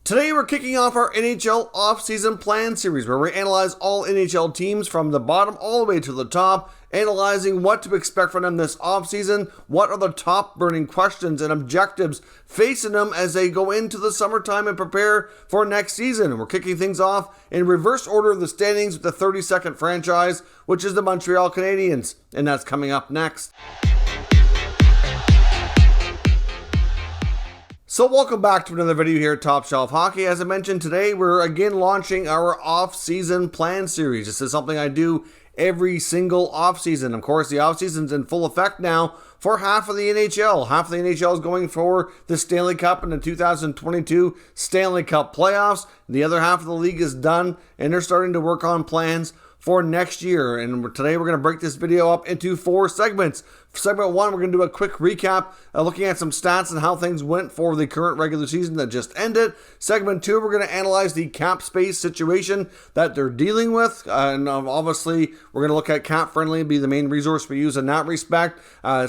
Today we're kicking off our NHL offseason plan series where we analyze all NHL teams from the bottom all the way to the top, analyzing what to expect from them this offseason, what are the top burning questions and objectives facing them as they go into the summertime and prepare for next season. And we're kicking things off in reverse order of the standings with the 32nd franchise, which is the Montreal Canadiens, and that's coming up next. So welcome back to another video here at Top Shelf Hockey. As I mentioned today, we're again launching our off-season plan series. This is something I do every single off-season. Of course, the off-season's in full effect now for half of the NHL. Half of the NHL is going for the Stanley Cup and the 2022 Stanley Cup Playoffs. The other half of the league is done, and they're starting to work on plans for next year. And today we're going to break this video up into 4 segments. Segment 1, we're going to do a quick recap, looking at some stats and how things went for the current regular season that just ended. Segment 2, we're going to analyze the cap space situation that they're dealing with. And obviously, we're going to look at Cap Friendly, be the main resource we use in that respect.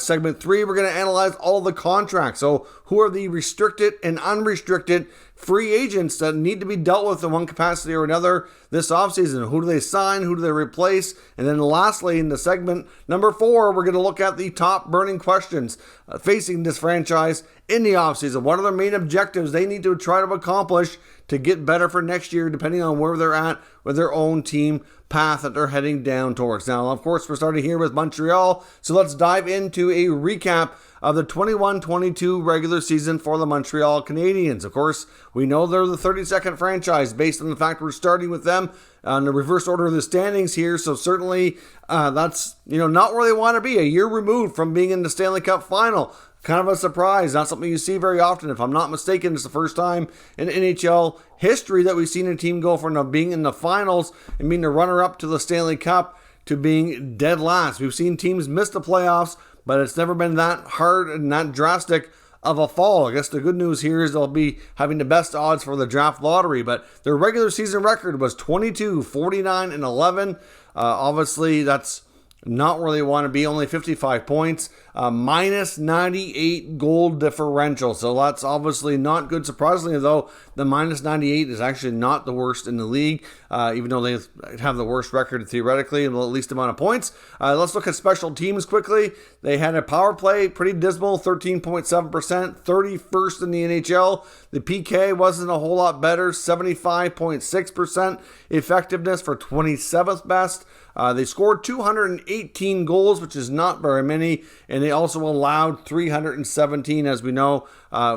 Segment 3, we're going to analyze all the contracts. So who are the restricted and unrestricted free agents that need to be dealt with in one capacity or another this offseason? Who do they sign? Who do they replace? And then lastly, in the segment number 4, we're going to look at the top burning questions facing this franchise in the offseason. What are their main objectives they need to try to accomplish to get better for next year, depending on where they're at with their own team path that they're heading down towards. Now, of course, we're starting here with Montreal, so let's dive into a recap of the 21-22 regular season for the Montreal Canadiens. Of course, we know they're the 32nd franchise based on the fact we're starting with them on the reverse order of the standings here, so certainly that's not where they want to be. A year removed from being in the Stanley Cup final. Kind of a surprise, not something you see very often. If I'm not mistaken, it's the first time in NHL history that we've seen a team go from being in the finals and being the runner-up to the Stanley Cup to being dead last. We've seen teams miss the playoffs, but it's never been that hard and that drastic of a fall. I guess the good news here is they'll be having the best odds for the draft lottery, but their regular season record was 22-49-11. Obviously, that's not where they want to be, only 55 points, minus 98 goal differential. So that's obviously not good. Surprisingly, though, the minus 98 is actually not the worst in the league, even though they have the worst record theoretically and the least amount of points. Let's look at special teams quickly. They had a power play, pretty dismal, 13.7%, 31st in the NHL. The PK wasn't a whole lot better, 75.6% effectiveness for 27th best. They scored 218 goals, which is not very many, and they also allowed 317, as we know,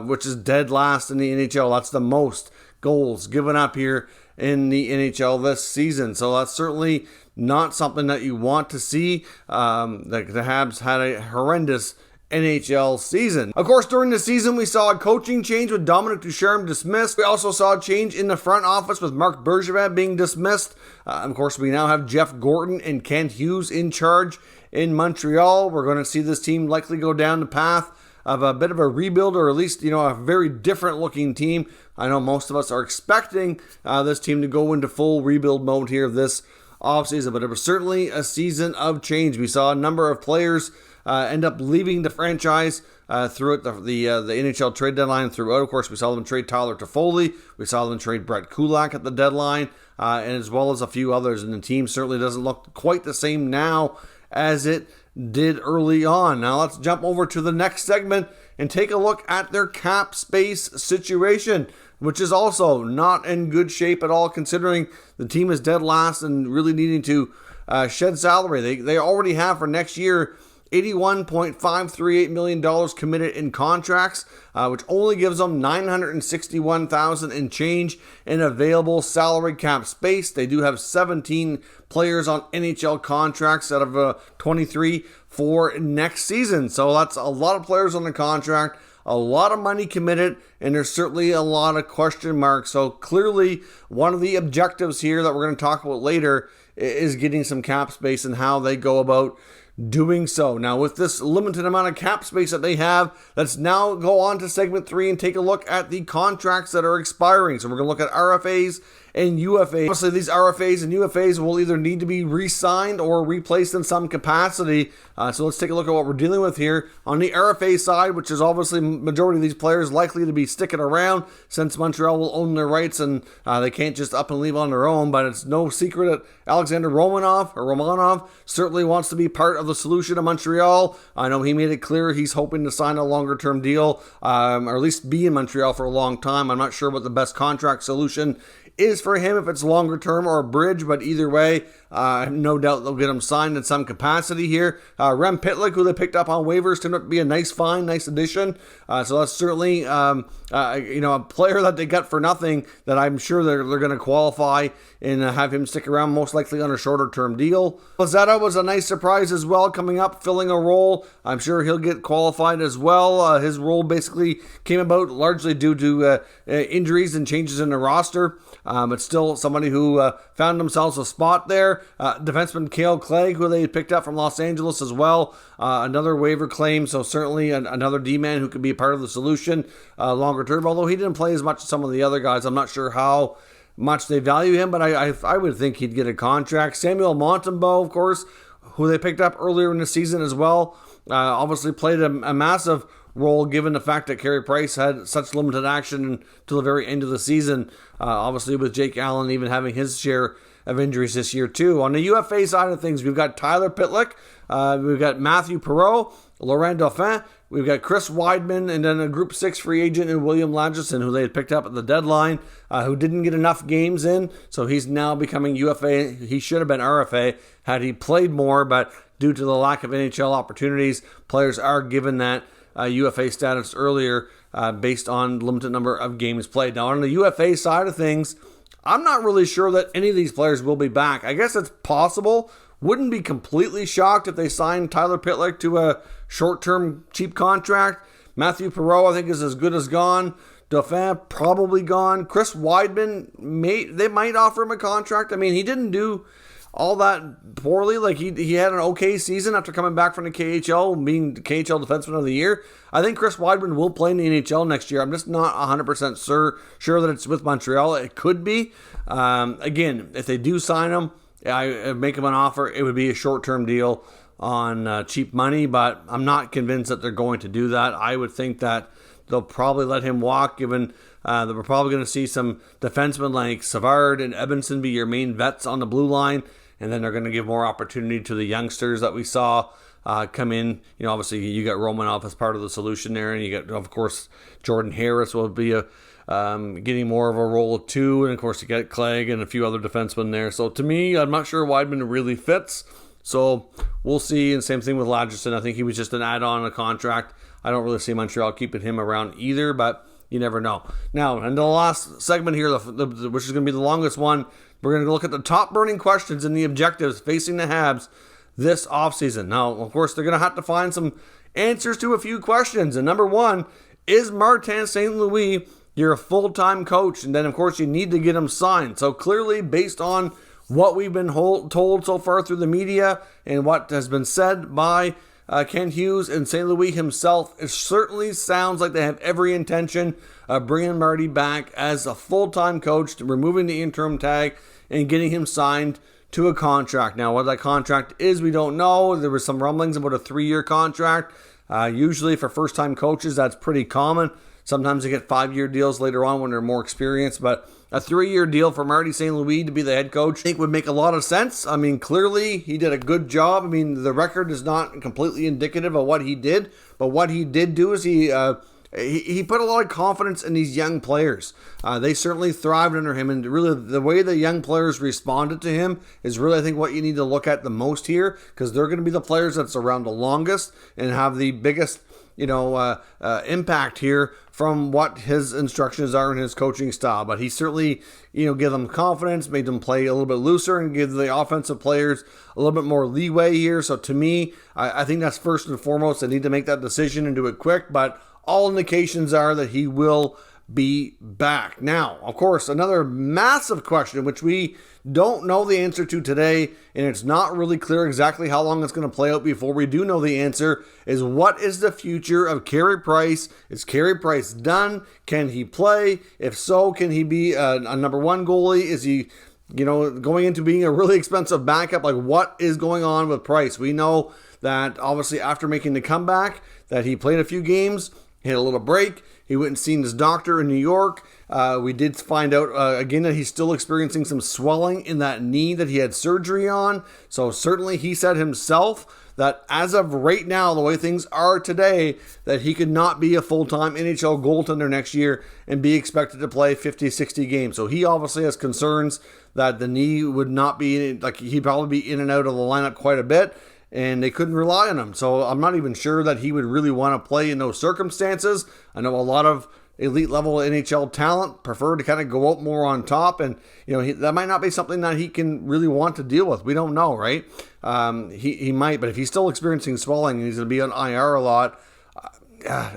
which is dead last in the NHL. That's the most goals given up here in the NHL this season. So that's certainly not something that you want to see. The Habs had a horrendous NHL season. Of course, during the season, we saw a coaching change with Dominic Ducharme dismissed. We also saw a change in the front office with Marc Bergevin being dismissed. Of course, we now have Jeff Gorton and Kent Hughes in charge in Montreal. We're going to see this team likely go down the path of a bit of a rebuild, or at least, a very different looking team. I know most of us are expecting this team to go into full rebuild mode here this offseason, but it was certainly a season of change. We saw a number of players end up leaving the franchise throughout the NHL trade deadline throughout. Of course, we saw them trade Tyler Toffoli. We saw them trade Brett Kulak at the deadline, and as well as a few others. And the team certainly doesn't look quite the same now as it did early on. Now let's jump over to the next segment and take a look at their cap space situation, which is also not in good shape at all, considering the team is dead last and really needing to shed salary. They already have for next year $81.538 million committed in contracts, which only gives them $961,000 in change in available salary cap space. They do have 17 players on NHL contracts out of 23 for next season. So that's a lot of players on the contract, a lot of money committed, and there's certainly a lot of question marks. So clearly, one of the objectives here that we're going to talk about later is getting some cap space and how they go about doing so. Now, with this limited amount of cap space that they have, let's now go on to segment 3 and take a look at the contracts that are expiring. So we're going to look at RFAs and UFAs. Obviously, these RFAs and UFAs will either need to be re-signed or replaced in some capacity. So let's take a look at what we're dealing with here. On the RFA side, which is obviously majority of these players likely to be sticking around since Montreal will own their rights and they can't just up and leave on their own. But it's no secret that Alexander Romanov certainly wants to be part of the solution of Montreal. I know he made it clear he's hoping to sign a longer-term deal, or at least be in Montreal for a long time. I'm not sure what the best contract solution is for him, if it's longer term or a bridge, but either way, no doubt they'll get him signed in some capacity here. Rem Pitlick, who they picked up on waivers, turned out to be a nice find, nice addition. So that's certainly a player that they got for nothing that I'm sure they're going to qualify and have him stick around, most likely on a shorter term deal. Lozada was a nice surprise as well, coming up, filling a role. I'm sure he'll get qualified as well. His role basically came about largely due to injuries and changes in the roster. But still somebody who found themselves a spot there. Defenseman Cale Clegg, who they picked up from Los Angeles as well. Another waiver claim, so certainly another D-man who could be a part of the solution longer term. Although he didn't play as much as some of the other guys, I'm not sure how much they value him, but I would think he'd get a contract. Samuel Montembeault, of course, who they picked up earlier in the season as well, obviously played a massive role given the fact that Carey Price had such limited action until the very end of the season, obviously with Jake Allen even having his share of injuries this year too. On the UFA side of things, we've got Tyler Pitlick, we've got Matthew Perreault, Laurent Dauphin, we've got Chris Weidman, and then a Group 6 free agent in William Lagesson, who they had picked up at the deadline, who didn't get enough games in, so he's now becoming UFA. He should have been RFA had he played more, but due to the lack of NHL opportunities, players are given that UFA status earlier based on limited number of games played. Now, on the UFA side of things, I'm not really sure that any of these players will be back. I guess it's possible. Wouldn't be completely shocked if they signed Tyler Pitlick to a short-term cheap contract. Matthew Perreault, I think, is as good as gone. Dauphin, probably gone. Chris Weidman, they might offer him a contract. I mean, he didn't do all that poorly. Like he had an okay season after coming back from the KHL, being the KHL Defenseman of the Year. I think Chris Weidman will play in the NHL next year. I'm just not 100% sure that it's with Montreal. It could be. Again, if they do sign him, I make him an offer. It would be a short-term deal on cheap money, but I'm not convinced that they're going to do that. I would think that they'll probably let him walk, given that we're probably going to see some defensemen like Savard and Edmondson be your main vets on the blue line. And then they're going to give more opportunity to the youngsters that we saw come in. You know, obviously you got Romanov as part of the solution there, and you got, of course, Jordan Harris will be getting more of a role too, and of course you got Clegg and a few other defensemen there. So to me, I'm not sure Weidman really fits. So we'll see. And same thing with Lagesson. I think he was just an add-on a contract. I don't really see Montreal keeping him around either, but you never know. Now, and the last segment here, which is going to be the longest one, we're going to look at the top burning questions and the objectives facing the Habs this offseason. Now, of course, they're going to have to find some answers to a few questions. And number one, is Martin St. Louis your full-time coach? And then, of course, you need to get him signed. So clearly, based on what we've been told so far through the media and what has been said by Ken Hughes and St. Louis himself, it certainly sounds like they have every intention of bringing Marty back as a full-time coach, removing the interim tag, and getting him signed to a contract. Now, what that contract is, we don't know. There were some rumblings about a 3-year contract. Usually for first-time coaches, that's pretty common. Sometimes they get 5-year deals later on when they're more experienced, but a 3-year deal for Marty St. Louis to be the head coach, I think would make a lot of sense. I mean, clearly he did a good job. I mean, the record is not completely indicative of what he did, but what he did do is he put a lot of confidence in these young players. They certainly thrived under him, and really the way the young players responded to him is really, I think, what you need to look at the most here, because they're going to be the players that's around the longest and have the biggest impact here from what his instructions are in his coaching style. But he certainly, gave them confidence, made them play a little bit looser, and give the offensive players a little bit more leeway here. So to me, I think that's first and foremost. They need to make that decision and do it quick, but all indications are that he will be back? Now, of course, another massive question, which we don't know the answer to today, and it's not really clear exactly how long it's going to play out before we do know the answer, is what is the future of Carey Price? Is Carey Price done? Can he play? If so, can he be a number one goalie? Is he, going into being a really expensive backup? Like, what is going on with Price? We know that obviously after making the comeback that he played a few games, he had a little break. He went and seen his doctor in New York. We did find out, again, that he's still experiencing some swelling in that knee that he had surgery on. So certainly he said himself that as of right now, the way things are today, that he could not be a full-time NHL goaltender next year and be expected to play 50, 60 games. So he obviously has concerns that the knee would not be, like, he'd probably be in and out of the lineup quite a bit, and they couldn't rely on him. So I'm not even sure that he would really want to play in those circumstances. I know a lot of elite level NHL talent prefer to kind of go out more on top, and that might not be something that he can really want to deal with. We don't know, right? He might, but if he's still experiencing swelling and he's going to be on IR a lot,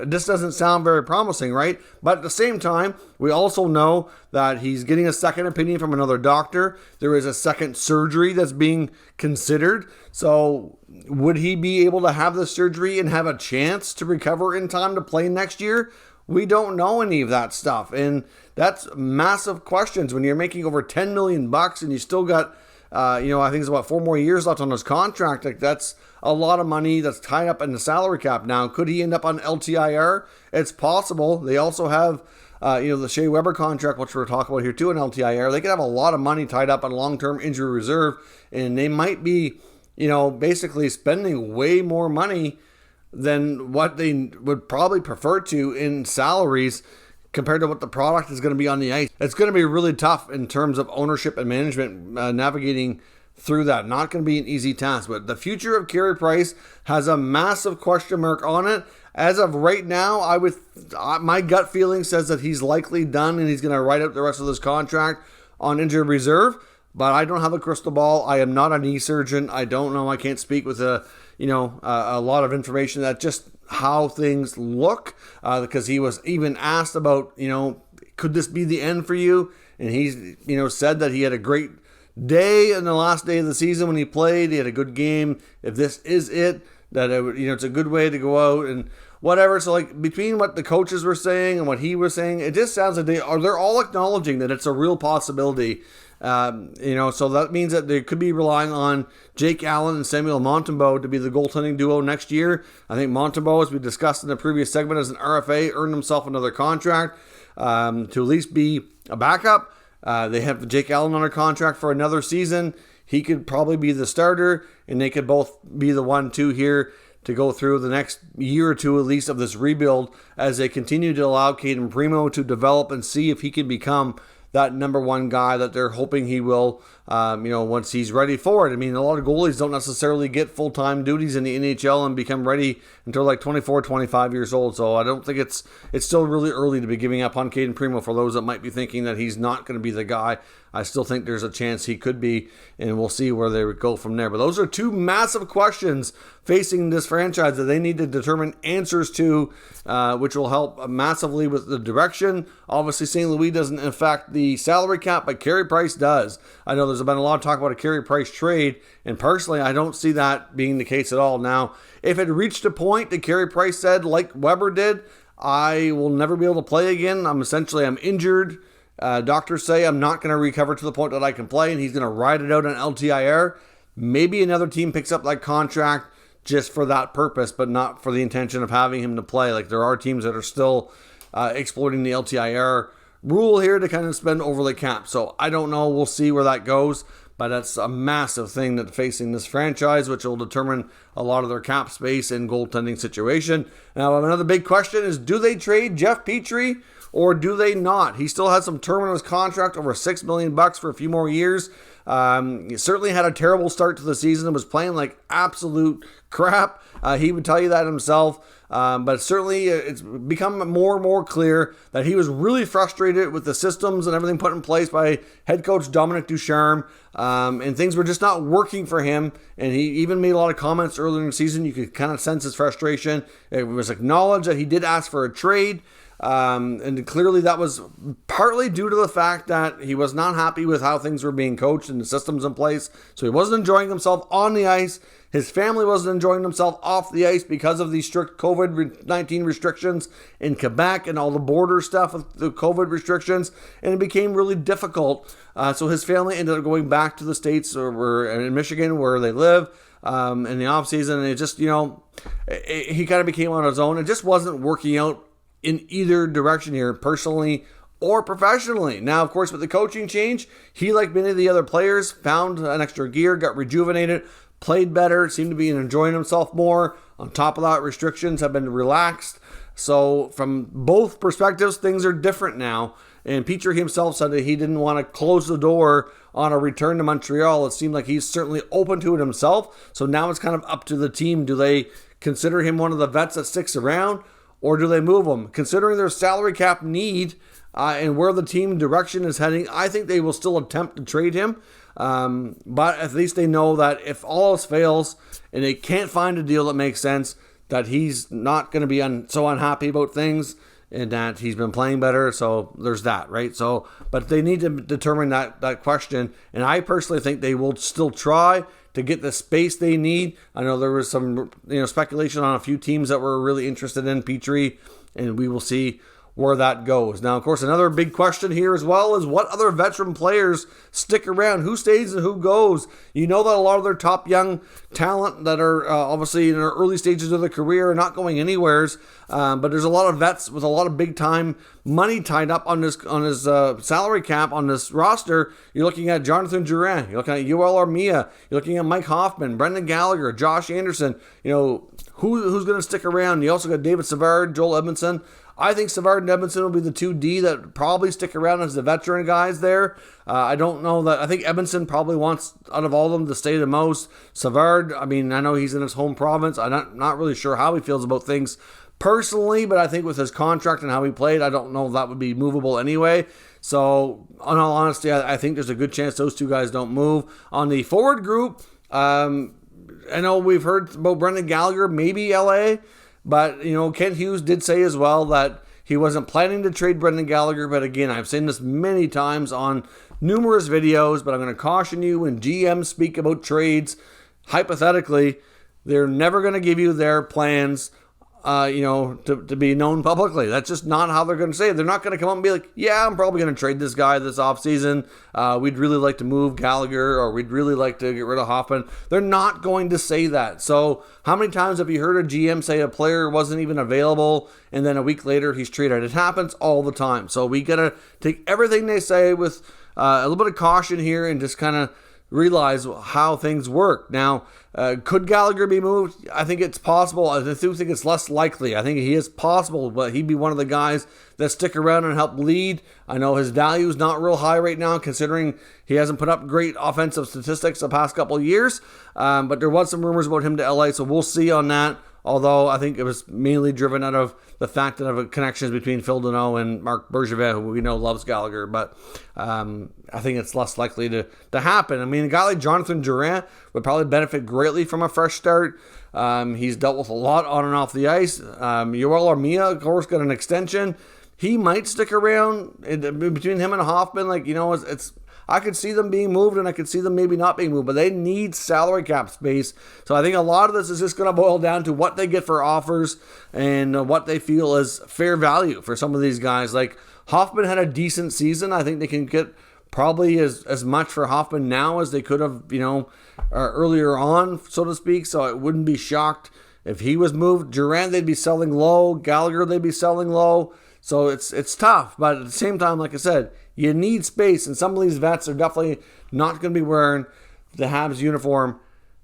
this doesn't sound very promising, right? But at the same time, we also know that he's getting a second opinion from another doctor. There is a second surgery that's being considered. So would he be able to have the surgery and have a chance to recover in time to play next year? We don't know any of that stuff. And that's massive questions when you're making over $10 million and you still got, I think it's about 4 more years left on his contract. Like, that's a lot of money that's tied up in the salary cap. Now, could he end up on LTIR? It's possible. They also have, the Shea Weber contract, which we're talking about here too, on LTIR. They could have a lot of money tied up on long-term injury reserve, and they might be, basically spending way more money than what they would probably prefer to in salaries compared to what the product is going to be on the ice. It's going to be really tough in terms of ownership and management navigating through that. Not going to be an easy task, but the future of Carey Price has a massive question mark on it. As of right now, my gut feeling says that he's likely done and he's going to write out the rest of this contract on injured reserve, but I don't have a crystal ball. I am not a knee surgeon. I don't know. I can't speak with a lot of information. That just how things look, because he was even asked about, could this be the end for you? And he's, said that he had a great day in the last day of the season when he played. He had a good game. If this is it, that it's a good way to go out and whatever. So, like, between what the coaches were saying and what he was saying, it just sounds like they're all acknowledging that it's a real possibility. So that means that they could be relying on Jake Allen and Samuel Montembeault to be the goaltending duo next year. I think Montembeault, as we discussed in the previous segment, as an RFA, earned himself another contract to at least be a backup. They have Jake Allen under contract for another season. He could probably be the starter, and they could both be the 1-2 here to go through the next year or two at least of this rebuild as they continue to allow Caden Primo to develop and see if he can become that number one guy that they're hoping he will, once he's ready for it. I mean, a lot of goalies don't necessarily get full-time duties in the NHL and become ready until like 24, 25 years old. So I don't think it's still really early to be giving up on Caden Primo for those that might be thinking that he's not going to be the guy. I still think there's a chance he could be, and we'll see where they would go from there. But those are two massive questions facing this franchise that they need to determine answers to, which will help massively with the direction. Obviously, St. Louis doesn't affect the salary cap, but Carey Price does. I know there's been a lot of talk about a Carey Price trade, and personally, I don't see that being the case at all. Now, if it reached a point that Carey Price said, like Weber did, I will never be able to play again. I'm injured. Doctors say I'm not going to recover to the point that I can play, and he's going to ride it out on LTIR. Maybe another team picks up that contract just for that purpose, but not for the intention of having him to play. Like, there are teams that are still exploiting the LTIR rule here to kind of spend over the cap. So I don't know. We'll see where that goes. But that's a massive thing that's facing this franchise, which will determine a lot of their cap space and goaltending situation. Now, another big question is, do they trade Jeff Petrie or do they not? He still has some term on his contract, over $6 million for a few more years. He certainly had a terrible start to the season and was playing like absolute crap. He would tell you that himself. But certainly it's become more and more clear that he was really frustrated with the systems and everything put in place by head coach Dominic Ducharme. And things were just not working for him. And he even made a lot of comments earlier in the season. You could kind of sense his frustration. It was acknowledged that he did ask for a trade. And clearly that was partly due to the fact that he was not happy with how things were being coached and the systems in place. So he wasn't enjoying himself on the ice. His family wasn't enjoying themselves off the ice because of the strict COVID-19 restrictions in Quebec and all the border stuff with the COVID restrictions. And it became really difficult. So his family ended up going back to the States or in Michigan where they live in the off season. And it just, he kind of became on his own. It just wasn't working out in either direction here, personally or professionally. Now, of course, with the coaching change, he, like many of the other players, found an extra gear, got rejuvenated, played better, seemed to be enjoying himself more. On top of that, restrictions have been relaxed. So from both perspectives, things are different now. And Petrie himself said that he didn't want to close the door on a return to Montreal. It seemed like he's certainly open to it himself. So now it's kind of up to the team. Do they consider him one of the vets that sticks around, or do they move him? Considering their salary cap need and where the team direction is heading, I think they will still attempt to trade him. But at least they know that if all else fails and they can't find a deal that makes sense, that he's not going to be so unhappy about things and that he's been playing better. So there's that, right? So, but they need to determine that question. And I personally think they will still try to get the space they need. I know there was some speculation on a few teams that were really interested in Petrie, and we will see where that goes. Now, of course, another big question here as well is what other veteran players stick around? Who stays and who goes? You know that a lot of their top young talent that are obviously in their early stages of their career are not going anywheres, but there's a lot of vets with a lot of big time money tied up on his salary cap on this roster. You're looking at Jonathan Drouin, you're looking at Yoel Armia, you're looking at Mike Hoffman, Brendan Gallagher, Josh Anderson. Who's going to stick around? You also got David Savard, Joel Edmondson. I think Savard and Edmondson will be the 2D that probably stick around as the veteran guys there. I don't know that. I think Edmondson probably wants, out of all of them, to stay the most. Savard, I know he's in his home province. I'm not really sure how he feels about things personally, but I think with his contract and how he played, I don't know if that would be movable anyway. So, in all honesty, I think there's a good chance those two guys don't move. On the forward group, I know we've heard about Brendan Gallagher, maybe LA. But, Kent Hughes did say as well that he wasn't planning to trade Brendan Gallagher. But again, I've seen this many times on numerous videos, but I'm going to caution you when GMs speak about trades, hypothetically, they're never going to give you their plans, to be known publicly. That's just not how they're going to say it. They're not going to come up and be like, yeah, I'm probably going to trade this guy this offseason. We'd really like to move Gallagher, or we'd really like to get rid of Hoffman. They're not going to say that. So how many times have you heard a GM say a player wasn't even available and then a week later he's traded? It happens all the time. So we got to take everything they say with a little bit of caution here and just kind of realize how things work. Now, could Gallagher be moved? I think it's possible. I do think it's less likely. I think he is possible, but he'd be one of the guys that stick around and help lead. I know his value is not real high right now, considering he hasn't put up great offensive statistics the past couple of years, but there was some rumors about him to LA, so we'll see on that. Although I think it was mainly driven out of the fact that of connections between Phil Deneau and Marc Bergevin, who we know loves Gallagher. But I think it's less likely to happen. A guy like Jonathan Drouin would probably benefit greatly from a fresh start. He's dealt with a lot on and off the ice. Yoel Armia, of course, got an extension. He might stick around between him and Hoffman. It's I could see them being moved, and I could see them maybe not being moved, but they need salary cap space. So I think a lot of this is just going to boil down to what they get for offers and what they feel is fair value for some of these guys. Like Hoffman had a decent season. I think they can get probably as much for Hoffman now as they could have, earlier on, so to speak. So I wouldn't be shocked if he was moved. Durant, they'd be selling low. Gallagher, they'd be selling low. So it's tough, but at the same time, like I said, you need space, and some of these vets are definitely not going to be wearing the Habs uniform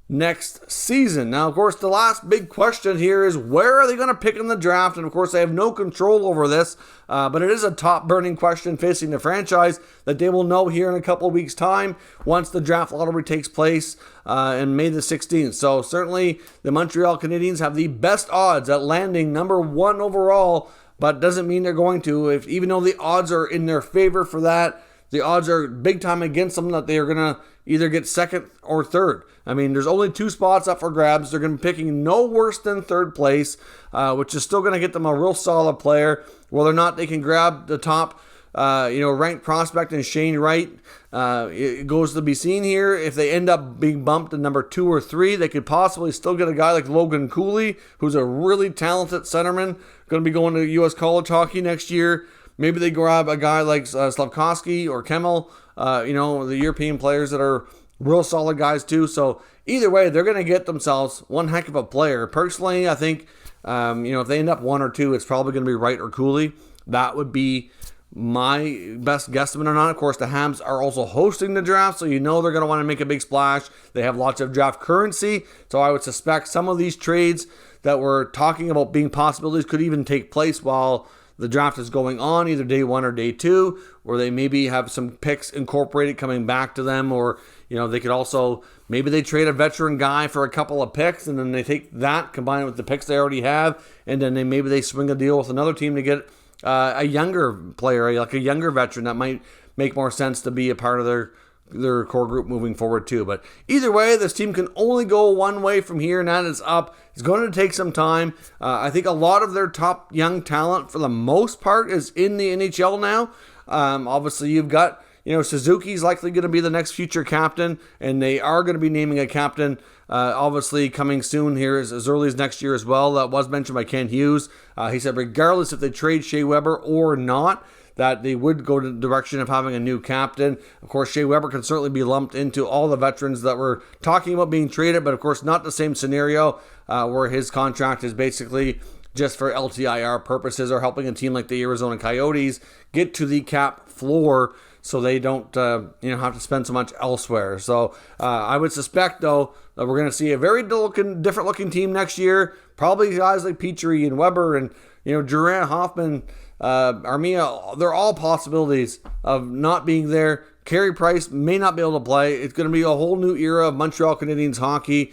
next season. Now, of course, the last big question here is where are they going to pick in the draft? And of course, they have no control over this, but it is a top burning question facing the franchise that they will know here in a couple of weeks' time once the draft lottery takes place in May the 16th. So certainly the Montreal Canadiens have the best odds at landing number 1 overall, but doesn't mean they're going to. Even though the odds are in their favor for that, the odds are big time against them that they are going to either get second or third. I mean, there's only 2 spots up for grabs. They're going to be picking no worse than third place, which is still going to get them a real solid player. Whether or not they can grab the top ranked prospect in Shane Wright, it goes to be seen here. If they end up being bumped to number 2 or 3, they could possibly still get a guy like Logan Cooley, who's a really talented centerman, going to be going to U.S. college hockey next year. Maybe they grab a guy like Slavkovsky or Kemmel, the European players that are real solid guys too. So either way, they're going to get themselves one heck of a player. Personally, I think, if they end up 1 or 2, it's probably going to be Wright or Cooley. That would be my best guesstimate on it. Of course, the Habs are also hosting the draft, so they're going to want to make a big splash. They have lots of draft currency, so I would suspect some of these trades that we're talking about being possibilities could even take place while the draft is going on, either day 1 or day 2, where they maybe have some picks incorporated coming back to them, or they could also, maybe they trade a veteran guy for a couple of picks, and then they take that, combine it with the picks they already have, and then maybe they swing a deal with another team to get a younger player, like a younger veteran that might make more sense to be a part of their core group moving forward too. But either way, this team can only go one way from here, and that is up. It's going to take some time. I think a lot of their top young talent, for the most part, is in the NHL now. Obviously, you've got Suzuki's likely going to be the next future captain, and they are going to be naming a captain obviously coming soon here as early as next year as well. That was mentioned by Ken Hughes. He said regardless if they trade Shea Weber or not, that they would go to the direction of having a new captain. Of course, Shea Weber can certainly be lumped into all the veterans that we're talking about being traded, but of course not the same scenario where his contract is basically just for LTIR purposes or helping a team like the Arizona Coyotes get to the cap floor so they don't have to spend so much elsewhere. So I would suspect, though, that we're going to see a very different looking team next year. Probably guys like Petrie and Weber and Durant, Hoffman, Armia, they're all possibilities of not being there. Carey Price may not be able to play. It's going to be a whole new era of Montreal Canadiens hockey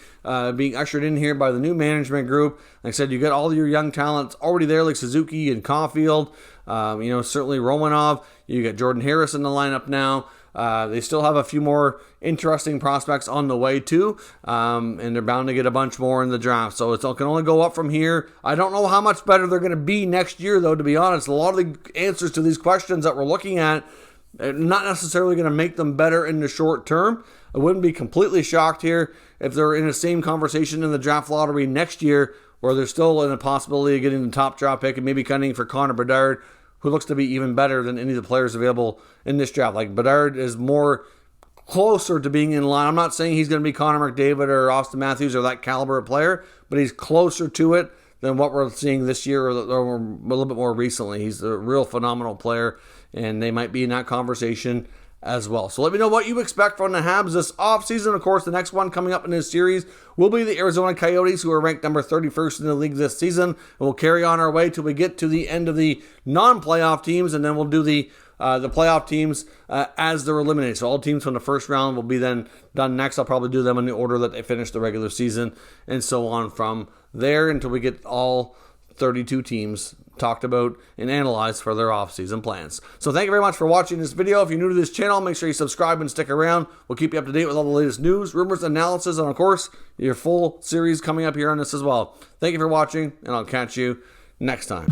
being ushered in here by the new management group. Like I said, you got all your young talents already there, like Suzuki and Caulfield. Certainly Romanov. You got Jordan Harris in the lineup now. They still have a few more interesting prospects on the way too, and they're bound to get a bunch more in the draft. So it can only go up from here. I don't know how much better they're going to be next year, though, to be honest. A lot of the answers to these questions that we're looking at are not necessarily going to make them better in the short term. I wouldn't be completely shocked here if they're in the same conversation in the draft lottery next year, where they're still in a possibility of getting the top draft pick and maybe cutting for Connor Bedard, who looks to be even better than any of the players available in this draft. Like, Bedard is more closer to being in line. I'm not saying he's going to be Connor McDavid or Austin Matthews or that caliber of player, but he's closer to it than what we're seeing this year or a little bit more recently. He's a real phenomenal player, and they might be in that conversation as well. So let me know what you expect from the Habs this offseason. Of course, the next one coming up in this series will be the Arizona Coyotes, who are ranked number 31st in the league this season. And we'll carry on our way till we get to the end of the non-playoff teams, and then we'll do the playoff teams as they're eliminated. So all teams from the first round will be then done next. I'll probably do them in the order that they finish the regular season, and so on from there until we get all 32 teams talked about and analyzed for their off-season plans. So thank you very much for watching this video. If you're new to this channel, make sure you subscribe and stick around. We'll keep you up to date with all the latest news, rumors, analysis, and of course, your full series coming up here on this as well. Thank you for watching, and I'll catch you next time.